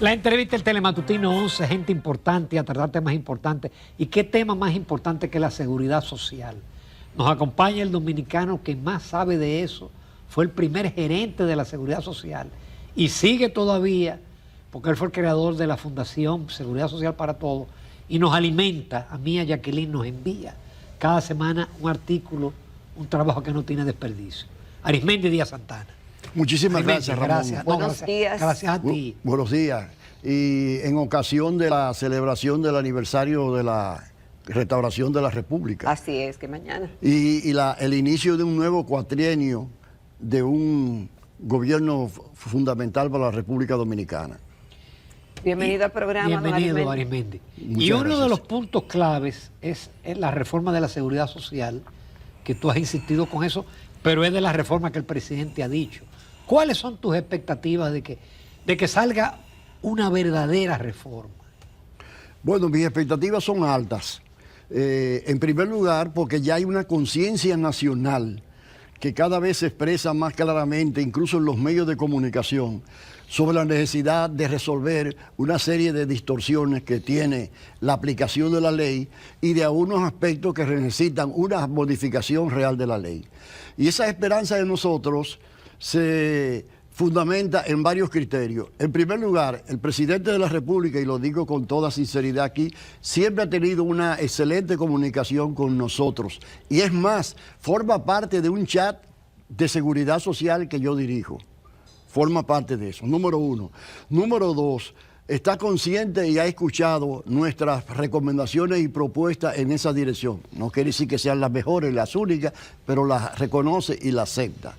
La entrevista del Telematutino 11, gente importante a tratar temas importantes. ¿Y qué tema más importante que la seguridad social? Nos acompaña el dominicano que más sabe de eso. Fue el primer gerente de la seguridad social y sigue todavía, porque él fue el creador de la Fundación Seguridad Social para Todos y nos alimenta, a mí, a Jacqueline, nos envía cada semana un artículo, un trabajo que no tiene desperdicio. Arismendi Díaz Santana. Muchísimas gracias, Ramón. Gracias. Buenos días. Gracias a ti. Buenos días. Y en ocasión de la celebración del aniversario de la restauración de la República. Así es, que mañana. Y el inicio de un nuevo cuatrienio de un gobierno fundamental para la República Dominicana. Bienvenido al programa, Bienvenido, Arismendi. Y uno de los puntos claves es la reforma de la seguridad social, que tú has insistido con eso, pero es de la reforma que el presidente ha dicho. ¿Cuáles son tus expectativas de que salga una verdadera reforma? Bueno, mis expectativas son altas. En primer lugar, porque ya hay una conciencia nacional que cada vez se expresa más claramente, incluso en los medios de comunicación, sobre la necesidad de resolver una serie de distorsiones que tiene la aplicación de la ley y de algunos aspectos que necesitan una modificación real de la ley. Y esa esperanza de nosotros se fundamenta en varios criterios. En primer lugar, el presidente de la República, y lo digo con toda sinceridad aquí, siempre ha tenido una excelente comunicación con nosotros. Y es más, forma parte de un chat de seguridad social que yo dirijo. Forma parte de eso, número uno. Número dos, está consciente y ha escuchado nuestras recomendaciones y propuestas en esa dirección. No quiere decir que sean las mejores, las únicas, pero las reconoce y las acepta.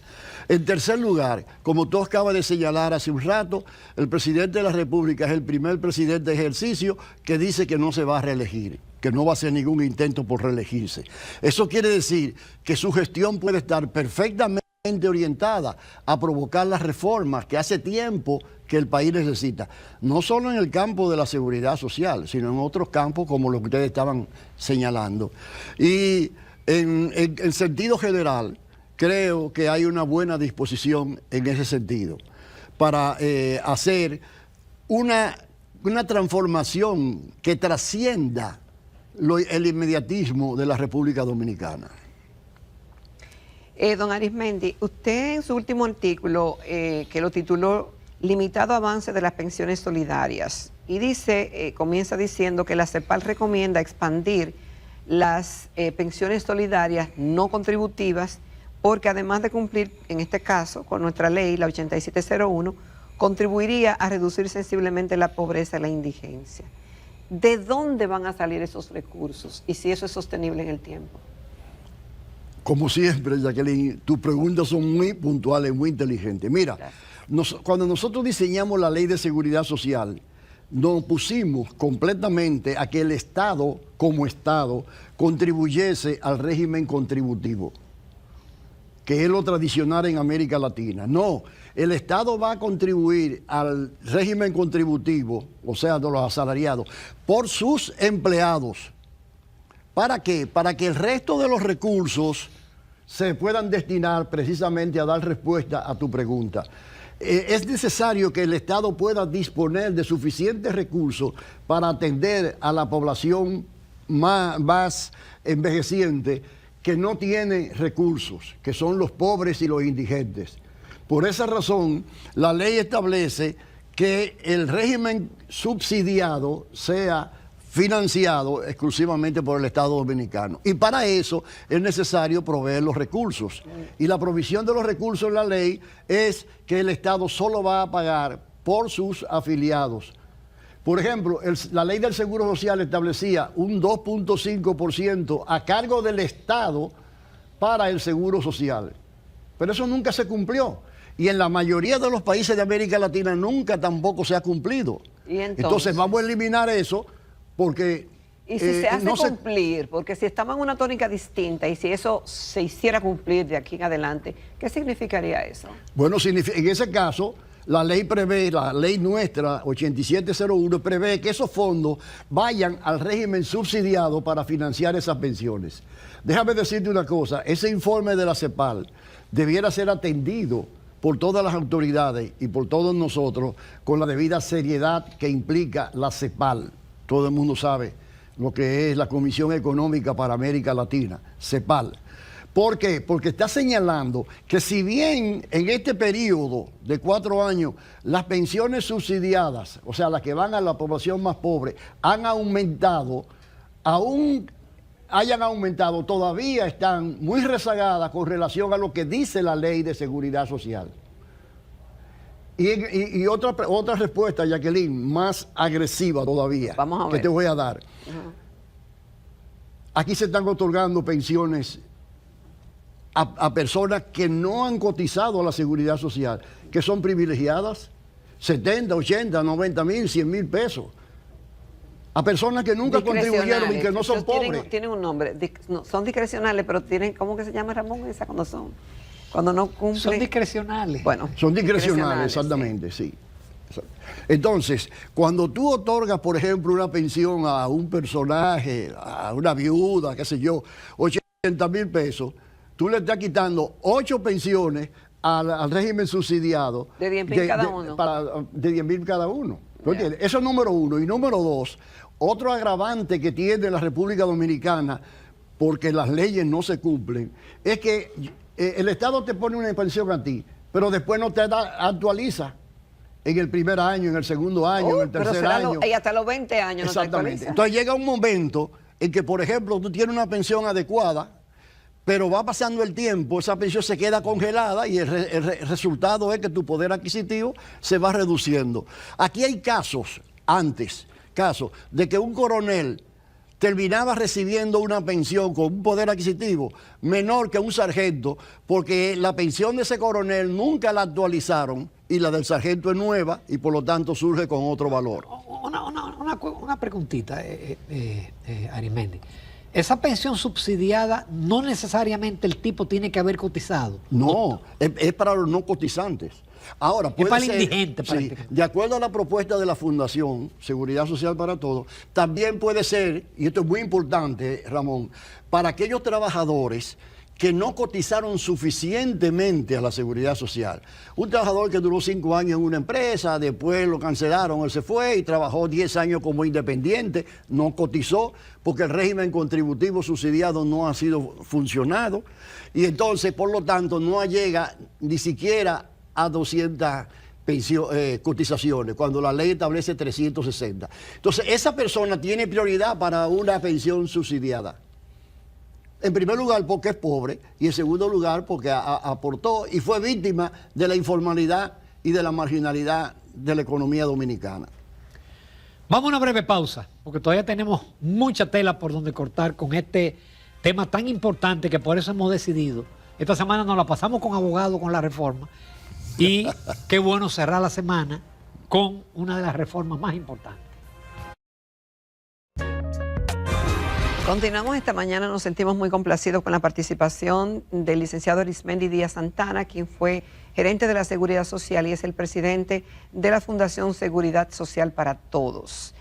En tercer lugar, como tú acabas de señalar hace un rato, el presidente de la República es el primer presidente de ejercicio que dice que no se va a reelegir, que no va a hacer ningún intento por reelegirse. Eso quiere decir que su gestión puede estar perfectamente orientada a provocar las reformas que hace tiempo que el país necesita, no solo en el campo de la seguridad social, sino en otros campos como los que ustedes estaban señalando. Y en sentido general, creo que hay una buena disposición en ese sentido para hacer una transformación que trascienda el inmediatismo de la República Dominicana. Don Arismendi, usted en su último artículo, que lo tituló Limitado avance de las pensiones solidarias, y dice, comienza diciendo que la CEPAL recomienda expandir las pensiones solidarias no contributivas, porque además de cumplir, en este caso, con nuestra ley, la 8701, contribuiría a reducir sensiblemente la pobreza y la indigencia. ¿De dónde van a salir esos recursos? Y si eso es sostenible en el tiempo. Como siempre, Jacqueline, tus preguntas son muy puntuales, muy inteligentes. Mira, cuando nosotros diseñamos la Ley de Seguridad Social, nos pusimos completamente a que el Estado, como Estado, contribuyese al régimen contributivo, que es lo tradicional en América Latina. No, el Estado va a contribuir al régimen contributivo, o sea, de los asalariados, por sus empleados. ¿Para qué? Para que el resto de los recursos se puedan destinar precisamente a dar respuesta a tu pregunta. Es necesario que el Estado pueda disponer de suficientes recursos para atender a la población más envejeciente que no tiene recursos, que son los pobres y los indigentes. Por esa razón, la ley establece que el régimen subsidiado sea financiado exclusivamente por el Estado Dominicano. Y para eso es necesario proveer los recursos. Y la provisión de los recursos en la ley es que el Estado solo va a pagar por sus afiliados. Por ejemplo, la ley del Seguro Social establecía un 2.5% a cargo del Estado para el Seguro Social. Pero eso nunca se cumplió. Y en la mayoría de los países de América Latina nunca tampoco se ha cumplido. ¿Y entonces vamos a eliminar eso porque... Y si se hace cumplir, porque si estamos en una tónica distinta y si eso se hiciera cumplir de aquí en adelante, ¿qué significaría eso? Bueno, en ese caso, la ley prevé, la ley nuestra, 8701, prevé que esos fondos vayan al régimen subsidiado para financiar esas pensiones. Déjame decirte una cosa, ese informe de la CEPAL debiera ser atendido por todas las autoridades y por todos nosotros con la debida seriedad que implica la CEPAL. Todo el mundo sabe lo que es la Comisión Económica para América Latina, CEPAL. ¿Por qué? Porque está señalando que si bien en este periodo de 4 años las pensiones subsidiadas, o sea, las que van a la población más pobre, han aumentado, aún hayan aumentado, todavía están muy rezagadas con relación a lo que dice la Ley de Seguridad Social. Y otra respuesta, Jacqueline, más agresiva todavía, vamos a ver, que te voy a dar. Aquí se están otorgando pensiones a personas que no han cotizado a la Seguridad Social, que son privilegiadas, 70, 80, 90 mil, 100 mil pesos. A personas que nunca contribuyeron y que no son pobres. Tienen un nombre, no, son discrecionales, pero tienen, ¿cómo que se llama, Ramón, esa cuando son? Cuando no cumplen. Son discrecionales. Bueno, son discrecionales, exactamente, sí. Entonces, cuando tú otorgas, por ejemplo, una pensión a un personaje, a una viuda, qué sé yo, 80 mil pesos, tú le estás quitando 8 pensiones al régimen subsidiado. De 10 mil cada uno. De 10 mil cada uno. Yeah. Eso es número uno. Y número dos, otro agravante que tiene la República Dominicana, porque las leyes no se cumplen, es que el Estado te pone una pensión a ti, pero después no te actualiza en el primer año, en el segundo año, en el tercer año. Y hasta los 20 años no te actualiza. Entonces llega un momento en que, por ejemplo, tú tienes una pensión adecuada, pero va pasando el tiempo, esa pensión se queda congelada y el resultado es que tu poder adquisitivo se va reduciendo. Aquí hay casos de que un coronel terminaba recibiendo una pensión con un poder adquisitivo menor que un sargento, porque la pensión de ese coronel nunca la actualizaron y la del sargento es nueva y por lo tanto surge con otro valor. Una preguntita, Arismendi. Esa pensión subsidiada no necesariamente el tipo tiene que haber cotizado. No, es para los no cotizantes. Ahora, puede para ser, el indigente, sí, de acuerdo a la propuesta de la Fundación Seguridad Social para Todos, también puede ser, y esto es muy importante, Ramón, para aquellos trabajadores que no cotizaron suficientemente a la Seguridad Social. Un trabajador que duró 5 años en una empresa, después lo cancelaron, él se fue y trabajó 10 años como independiente, no cotizó porque el régimen contributivo subsidiado no ha sido funcionado y entonces, por lo tanto, no llega ni siquiera a 200 cotizaciones, cuando la ley establece 360. Entonces, esa persona tiene prioridad para una pensión subsidiada. En primer lugar, porque es pobre, y en segundo lugar, porque aportó y fue víctima de la informalidad y de la marginalidad de la economía dominicana. Vamos a una breve pausa, porque todavía tenemos mucha tela por donde cortar con este tema tan importante que por eso hemos decidido. Esta semana nos la pasamos con abogados con la reforma y qué bueno cerrar la semana con una de las reformas más importantes. Continuamos esta mañana, nos sentimos muy complacidos con la participación del licenciado Arismendi Díaz Santana, quien fue gerente de la Seguridad Social y es el presidente de la Fundación Seguridad Social para Todos.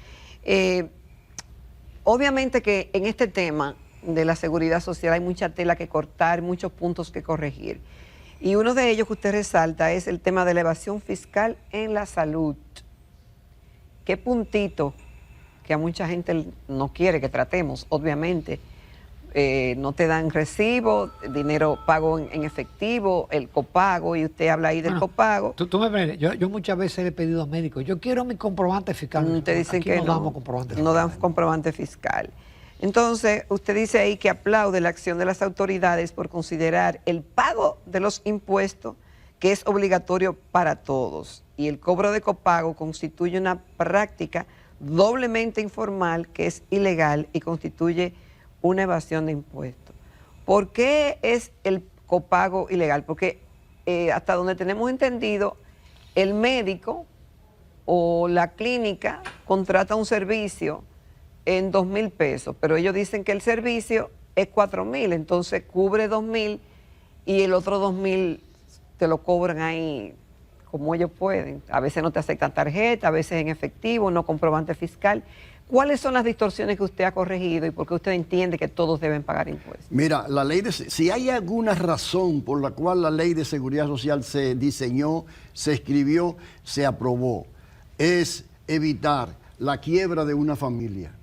Obviamente que en este tema de la seguridad social hay mucha tela que cortar, muchos puntos que corregir. Y uno de ellos que usted resalta es el tema de la evasión fiscal en la salud. ¿Qué puntito que a mucha gente no quiere que tratemos, obviamente? No te dan recibo, dinero pago en efectivo, el copago, y usted habla ahí del copago. Tú me ves, yo muchas veces le he pedido a médicos, yo quiero mi comprobante fiscal. Te dicen aquí que no damos comprobante fiscal. No dan comprobante fiscal. Entonces, usted dice ahí que aplaude la acción de las autoridades por considerar el pago de los impuestos, que es obligatorio para todos, y el cobro de copago constituye una práctica doblemente informal que es ilegal y constituye una evasión de impuestos. ¿Por qué es el copago ilegal? Porque hasta donde tenemos entendido, el médico o la clínica contrata un servicio en 2,000 pesos, pero ellos dicen que el servicio es 4,000, entonces cubre 2,000 y el otro 2,000 te lo cobran ahí como ellos pueden. A veces no te aceptan tarjeta, a veces en efectivo, no comprobante fiscal. ¿Cuáles son las distorsiones que usted ha corregido y por qué usted entiende que todos deben pagar impuestos? Mira, si hay alguna razón por la cual la ley de seguridad social se diseñó, se escribió, se aprobó, es evitar la quiebra de una familia.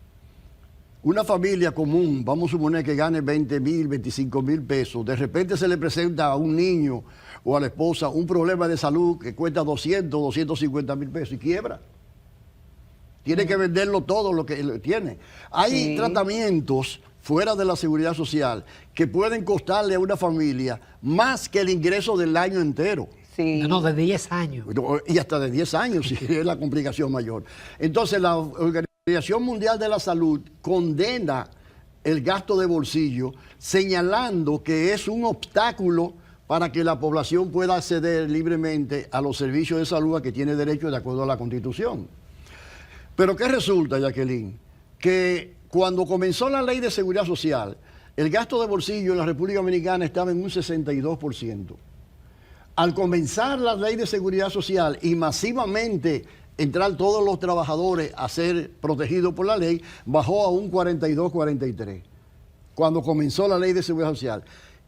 Una familia común, vamos a suponer que gane 20,000, 25,000 pesos, de repente se le presenta a un niño o a la esposa un problema de salud que cuesta 200, 250,000 pesos y quiebra. Tiene que venderlo todo lo que tiene. Hay tratamientos fuera de la seguridad social que pueden costarle a una familia más que el ingreso del año entero. Sí. No, de 10 años. Y hasta de 10 años, si es la complicación mayor. Entonces, la Organización Mundial de la Salud condena el gasto de bolsillo, señalando que es un obstáculo para que la población pueda acceder libremente a los servicios de salud a que tiene derecho de acuerdo a la Constitución. Pero ¿qué resulta, Jacqueline? Que cuando comenzó la ley de seguridad social, el gasto de bolsillo en la República Dominicana estaba en un 62%. Al comenzar la ley de seguridad social y masivamente entrar todos los trabajadores a ser protegidos por la ley, bajó a un 42-43%, cuando comenzó la ley de seguridad social.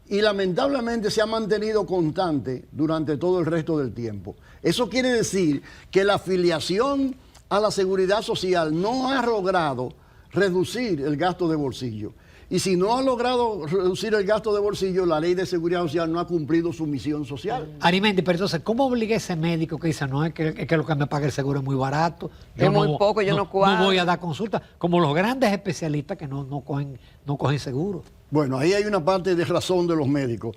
Y lamentablemente se ha mantenido constante durante todo el resto del tiempo. Eso quiere decir que la afiliación a la seguridad social no ha logrado reducir el gasto de bolsillo. Y si no ha logrado reducir el gasto de bolsillo, la ley de seguridad social no ha cumplido su misión social. Arimendi, pero entonces, ¿cómo obliga a ese médico que dice, no, es que lo que me paga el seguro es muy barato? Es muy poco, yo no cuadro. No voy a dar consulta, como los grandes especialistas que no cogen seguro. Bueno, ahí hay una parte de razón de los médicos.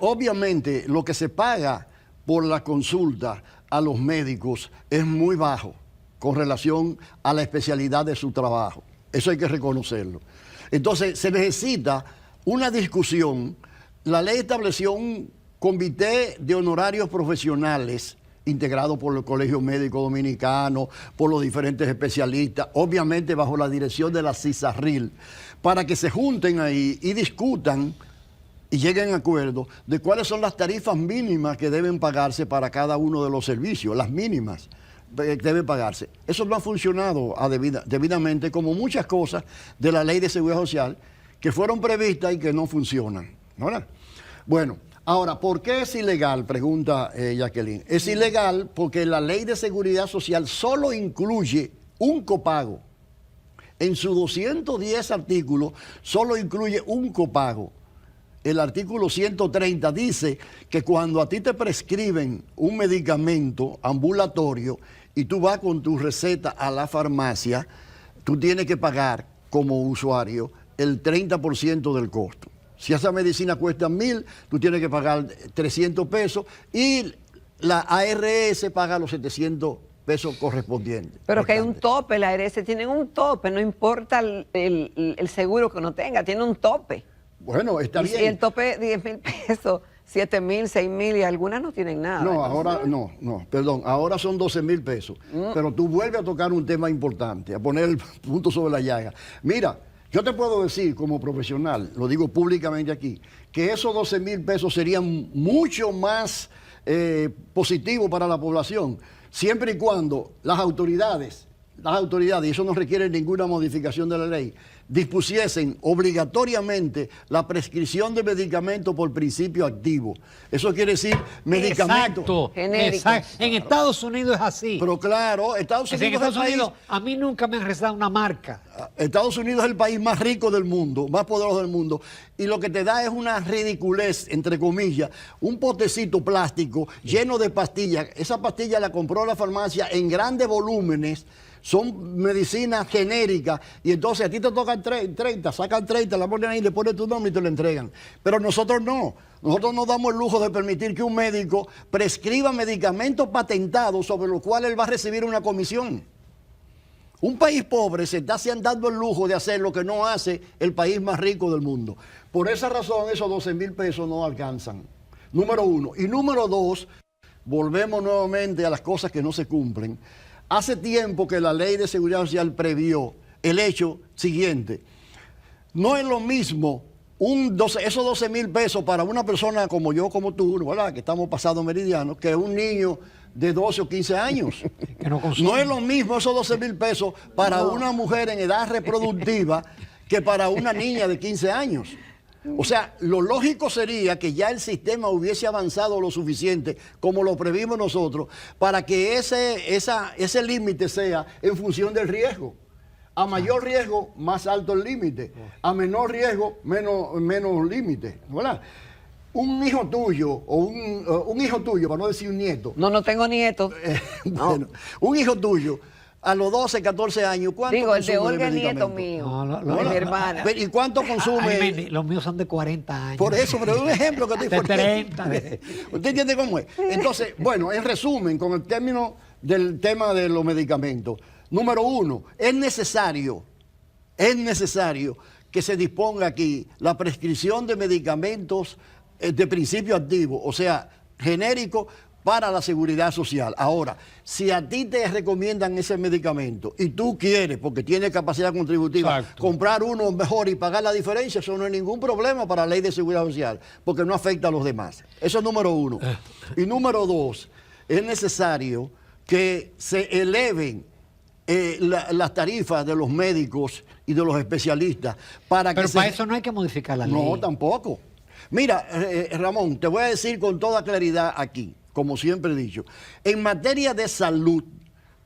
Obviamente, lo que se paga por la consulta a los médicos es muy bajo con relación a la especialidad de su trabajo. Eso hay que reconocerlo. Entonces, se necesita una discusión. La ley estableció un comité de honorarios profesionales integrado por el Colegio Médico Dominicano, por los diferentes especialistas, obviamente bajo la dirección de la CISARRIL, para que se junten ahí y discutan y lleguen a acuerdo de cuáles son las tarifas mínimas que deben pagarse para cada uno de los servicios, las mínimas que deben pagarse. Eso no ha funcionado debidamente, como muchas cosas de la ley de seguridad social que fueron previstas y que no funcionan, ¿verdad? Bueno, ahora, ¿por qué es ilegal? Pregunta Jacqueline. Es ilegal porque la ley de seguridad social solo incluye un copago. En sus 210 artículos solo incluye un copago. El artículo 130 dice que cuando a ti te prescriben un medicamento ambulatorio y tú vas con tu receta a la farmacia, tú tienes que pagar como usuario el 30% del costo. Si esa medicina cuesta 1,000, tú tienes que pagar 300 pesos y la ARS paga los 700 pesos correspondientes. Pero que hay un tope, la ARS tiene un tope, no importa el seguro que uno tenga, tiene un tope. Bueno, está bien. Y el tope 10,000 pesos, 7,000, 6,000 y algunas no tienen nada. No, ahora son 12,000 pesos. Pero tú vuelves a tocar un tema importante, a poner el punto sobre la llaga. Mira, yo te puedo decir como profesional, lo digo públicamente aquí, que esos 12,000 pesos serían mucho más positivos para la población, siempre y cuando las autoridades, y eso no requiere ninguna modificación de la ley, dispusiesen obligatoriamente la prescripción de medicamentos por principio activo. Eso quiere decir medicamentos genéricos. En Estados Unidos es así. Pero claro, Estados Unidos a mí nunca me han recetado una marca. Estados Unidos es el país más rico del mundo, más poderoso del mundo, y lo que te da es una ridiculez, entre comillas, un potecito plástico lleno de pastillas. Esa pastilla la compró la farmacia en grandes volúmenes, son medicinas genéricas, y entonces a ti te tocan 30, sacan 30, la ponen ahí, le ponen tu nombre y te lo entregan. Pero nosotros no. Nosotros nos damos el lujo de permitir que un médico prescriba medicamentos patentados sobre los cuales él va a recibir una comisión. Un país pobre se está dando el lujo de hacer lo que no hace el país más rico del mundo. Por esa razón, esos 12,000 pesos no alcanzan. Número uno. Y número dos, volvemos nuevamente a las cosas que no se cumplen. Hace tiempo que la ley de seguridad social previó el hecho siguiente. No es lo mismo esos 12,000 pesos para una persona como yo, como tú, ¿verdad?, que estamos pasados meridianos, que un niño de 12 o 15 años. Que no consume. No es lo mismo esos 12,000 pesos para una mujer en edad reproductiva que para una niña de 15 años. O sea, lo lógico sería que ya el sistema hubiese avanzado lo suficiente, como lo previmos nosotros, para que ese límite sea en función del riesgo. A mayor riesgo, más alto el límite. A menor riesgo, menos límite. ¿Verdad? Un hijo tuyo, o un hijo tuyo, para no decir un nieto. No tengo nietos. Bueno, un hijo tuyo, a los 12, 14 años, ¿cuánto Digo, el de consume Olga es nieto medicamento? mío, No, de mi hermana. ¿Y cuánto consume? Ay, los míos son de 40 años. Por eso, pero es un ejemplo que estoy De poniendo. 30. ¿Usted entiende cómo es? Entonces, bueno, en resumen, con el término del tema de los medicamentos. Número uno, es necesario que se disponga aquí la prescripción de medicamentos de principio activo, o sea, genérico, para la seguridad social. Ahora, si a ti te recomiendan ese medicamento y tú quieres, porque tienes capacidad contributiva, Exacto, comprar uno mejor y pagar la diferencia, eso no es ningún problema para la ley de seguridad social, porque no afecta a los demás. Eso es número uno. Y número dos, es necesario que se eleven las tarifas de los médicos y de los especialistas para Pero que para eso no hay que modificar la ley. No, tampoco. Mira, Ramón, te voy a decir con toda claridad aquí, como siempre he dicho, en materia de salud,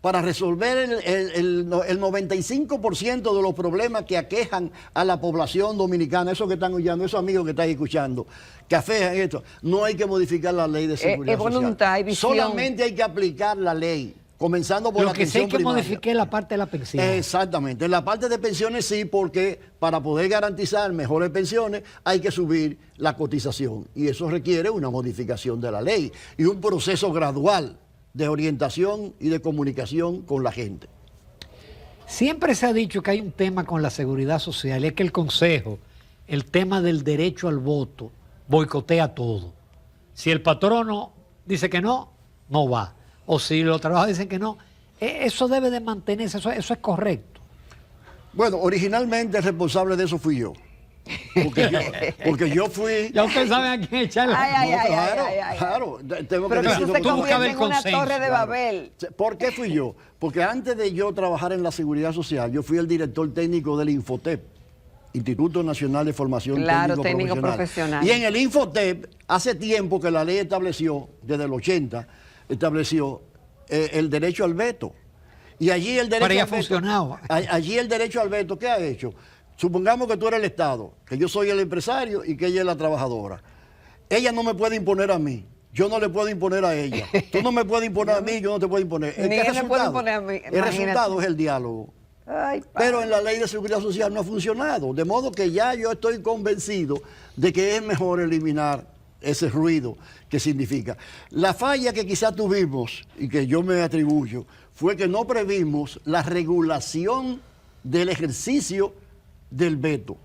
para resolver el 95% de los problemas que aquejan a la población dominicana, esos que están oyendo, esos amigos que están escuchando, que afejan esto, no hay que modificar la ley de seguridad es voluntad social. y visión. Solamente hay que aplicar la ley, comenzando por Lo la que sí hay atención que primaria. modificar es la parte de la pensión. Exactamente. En la parte de pensiones sí, porque para poder garantizar mejores pensiones hay que subir la cotización. Y eso requiere una modificación de la ley y un proceso gradual de orientación y de comunicación con la gente. Siempre se ha dicho que hay un tema con la seguridad social, y es que el Consejo, el tema del derecho al voto, boicotea todo. Si el patrono dice que no, no va. O si los trabajadores dicen que no, eso debe de mantenerse, eso es correcto. Bueno, originalmente el responsable de eso fui yo. Porque yo fui... Ya ustedes saben a quién echarle. Claro, tengo Pero que que decirlo eso se con- busca convierte el en una consenso, torre de claro. Babel. ¿Por qué fui yo? Porque antes de yo trabajar en la seguridad social, yo fui el director técnico del Infotep, Instituto Nacional de Formación Claro, técnico Profesional. profesional. Y en el Infotep, hace tiempo que la ley estableció, desde el 80, estableció el derecho al veto. Y allí el derecho Pero ya al veto, funcionaba. allí el derecho al veto, ¿qué ha hecho? Supongamos que tú eres el Estado, que yo soy el empresario y que ella es la trabajadora. Ella no me puede imponer a mí. Yo no le puedo imponer a ella. Tú no me puedes imponer a mí, yo no te puedo imponer. Ni ¿Qué él me puede resultado? imponer a mí, El imagínate. resultado es el diálogo. Ay, Pero en la ley de seguridad social no ha funcionado. De modo que ya yo estoy convencido de que es mejor eliminar ese ruido que significa. La falla que quizás tuvimos y que yo me atribuyo fue que no previmos la regulación del ejercicio del veto.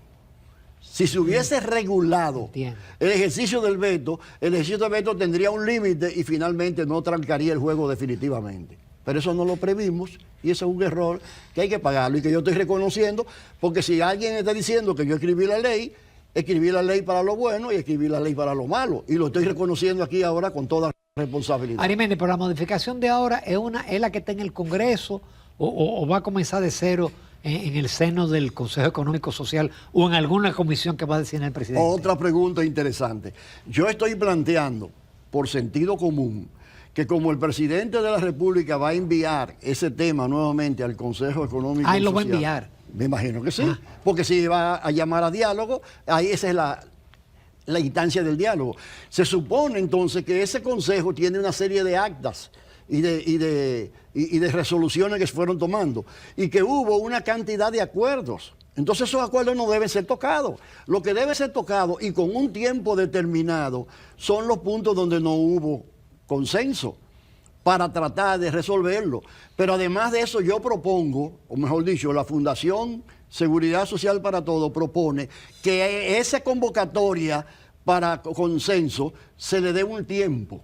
Si se hubiese regulado Entiendo. el ejercicio del veto tendría un límite y finalmente no trancaría el juego definitivamente. Pero eso no lo previmos y eso es un error que hay que pagarlo y que yo estoy reconociendo, porque si alguien está diciendo que yo escribí la ley para lo bueno y escribí la ley para lo malo, y lo estoy reconociendo aquí ahora con toda responsabilidad. Arimendi, pero la modificación de ahora es la que está en el Congreso o va a comenzar de cero en el seno del Consejo Económico Social o en alguna comisión que va a designar el presidente. Otra pregunta interesante. Yo estoy planteando, por sentido común, que como el presidente de la República va a enviar ese tema nuevamente al Consejo Económico Ah, él y lo va a Social, enviar. Me imagino que sí, porque si va a llamar a diálogo, ahí esa es la instancia del diálogo. Se supone entonces que ese consejo tiene una serie de actas y de resoluciones que se fueron tomando y que hubo una cantidad de acuerdos. Entonces esos acuerdos no deben ser tocados. Lo que debe ser tocado y con un tiempo determinado son los puntos donde no hubo consenso para tratar de resolverlo. Pero además de eso yo propongo, o mejor dicho, la Fundación Seguridad Social para Todos propone que esa convocatoria para consenso se le dé un tiempo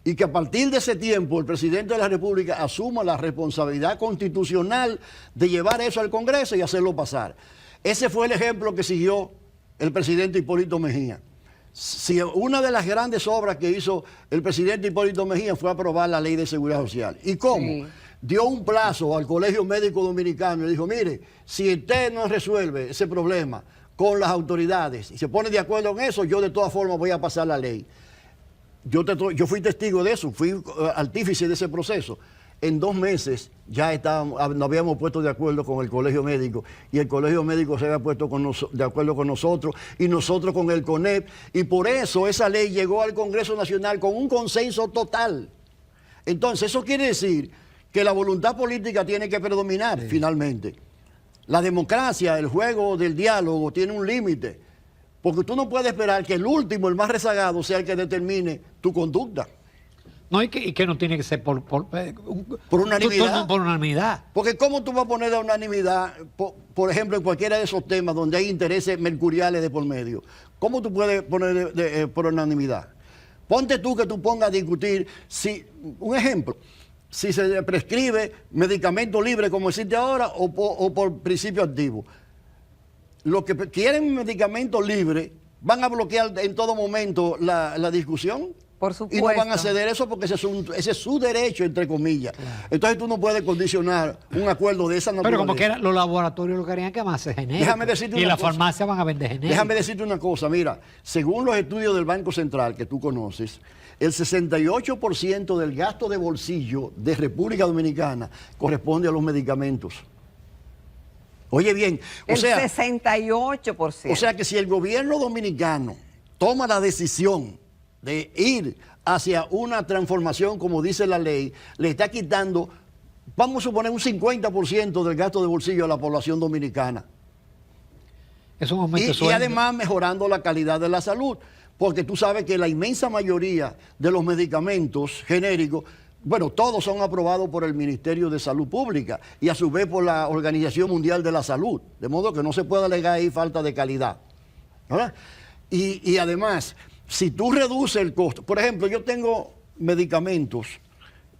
y que a partir de ese tiempo el presidente de la República asuma la responsabilidad constitucional de llevar eso al Congreso y hacerlo pasar. Ese fue el ejemplo que siguió el presidente Hipólito Mejía. Si una de las grandes obras que hizo el presidente Hipólito Mejía fue aprobar la Ley de Seguridad Social. ¿Y cómo? Sí. Dio un plazo al Colegio Médico Dominicano y dijo, mire, si usted no resuelve ese problema con las autoridades y se pone de acuerdo en eso, yo de todas formas voy a pasar la ley. Yo fui testigo de eso, fui artífice de ese proceso. En 2 meses ya nos habíamos puesto de acuerdo con el Colegio Médico y el Colegio Médico se había puesto de acuerdo con nosotros y nosotros con el CONEP, y por eso esa ley llegó al Congreso Nacional con un consenso total. Entonces eso quiere decir que la voluntad política tiene que predominar finalmente. La democracia, el juego del diálogo tiene un límite, porque tú no puedes esperar que el último, el más rezagado, sea el que determine tu conducta. No, y que no tiene que ser por unanimidad. Por unanimidad. Porque ¿cómo tú vas a poner la unanimidad, por ejemplo, en cualquiera de esos temas donde hay intereses mercuriales de por medio? ¿Cómo tú puedes poner por unanimidad? Ponte tú que tú pongas a discutir, un ejemplo, si se prescribe medicamento libre como existe ahora o por principio activo. Los que quieren medicamento libre van a bloquear en todo momento la discusión. Por supuesto. Y no van a ceder eso porque ese es su derecho, entre comillas. Claro. Entonces tú no puedes condicionar un acuerdo de esa naturaleza. Pero como que los laboratorios lo querían que más se genere. Y las farmacias van a vender genéricos. Déjame decirte una cosa, mira, según los estudios del Banco Central que tú conoces, el 68% del gasto de bolsillo de República Dominicana corresponde a los medicamentos. Oye bien, el 68%. O sea que si el gobierno dominicano toma la decisión de ir hacia una transformación, como dice la ley, le está quitando, vamos a suponer, un 50% del gasto de bolsillo a la población dominicana. Es un aumento y además mejorando la calidad de la salud, porque tú sabes que la inmensa mayoría de los medicamentos genéricos, bueno, todos son aprobados por el Ministerio de Salud Pública y a su vez por la Organización Mundial de la Salud, de modo que no se puede alegar ahí falta de calidad, ¿verdad? Y además, si tú reduces el costo, por ejemplo, yo tengo medicamentos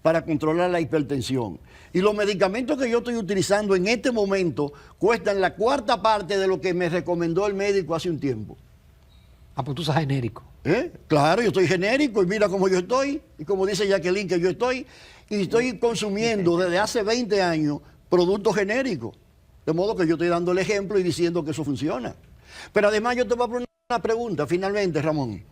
para controlar la hipertensión y los medicamentos que yo estoy utilizando en este momento cuestan la 1/4 parte de lo que me recomendó el médico hace un tiempo. Ah, pues tú sos genérico. Claro, yo estoy genérico y mira cómo yo estoy, y como dice Jacqueline que yo estoy, y estoy consumiendo desde hace 20 años productos genéricos. De modo que yo estoy dando el ejemplo y diciendo que eso funciona. Pero además yo te voy a poner una pregunta finalmente, Ramón.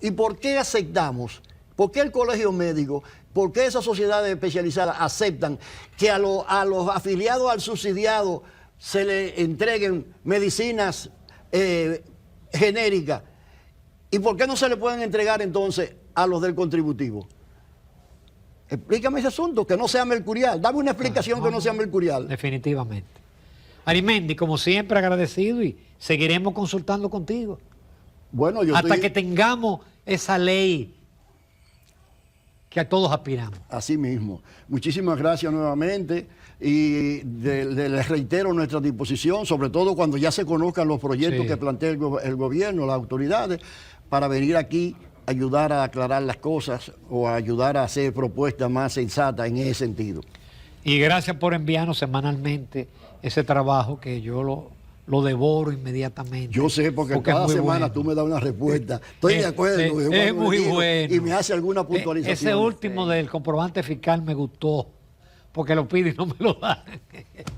¿Y por qué aceptamos? ¿Por qué el colegio médico, por qué esas sociedades especializadas aceptan que a los afiliados al subsidiado se le entreguen medicinas genéricas? ¿Y por qué no se le pueden entregar entonces a los del contributivo? Explícame ese asunto, que no sea mercurial. Dame una explicación que no sea mercurial. Definitivamente. Arimendi, como siempre, agradecido y seguiremos consultando contigo. Bueno, hasta que tengamos esa ley que a todos aspiramos. Así mismo. Muchísimas gracias nuevamente y les reitero nuestra disposición, sobre todo cuando ya se conozcan los proyectos que plantea el gobierno, las autoridades, para venir aquí a ayudar a aclarar las cosas o a ayudar a hacer propuestas más sensatas en ese sentido. Y gracias por enviarnos semanalmente ese trabajo que yo lo devoro inmediatamente. Yo sé, porque cada semana tú me das una respuesta. Estoy de acuerdo. Es muy bueno. Y me hace alguna puntualización. Ese último del comprobante fiscal me gustó, porque lo pido y no me lo dan.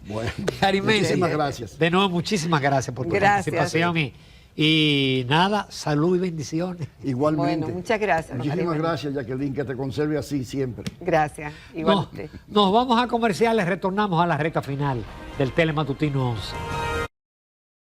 Bueno, Arimendi, muchísimas gracias. De nuevo, muchísimas gracias por tu participación. Y nada, salud y bendiciones. Igualmente. Bueno, muchas gracias. Muchísimas gracias, Jacqueline, que te conserve así siempre. Gracias, igualmente. Nos vamos a comerciales, retornamos a la recta final del Telematutino 11.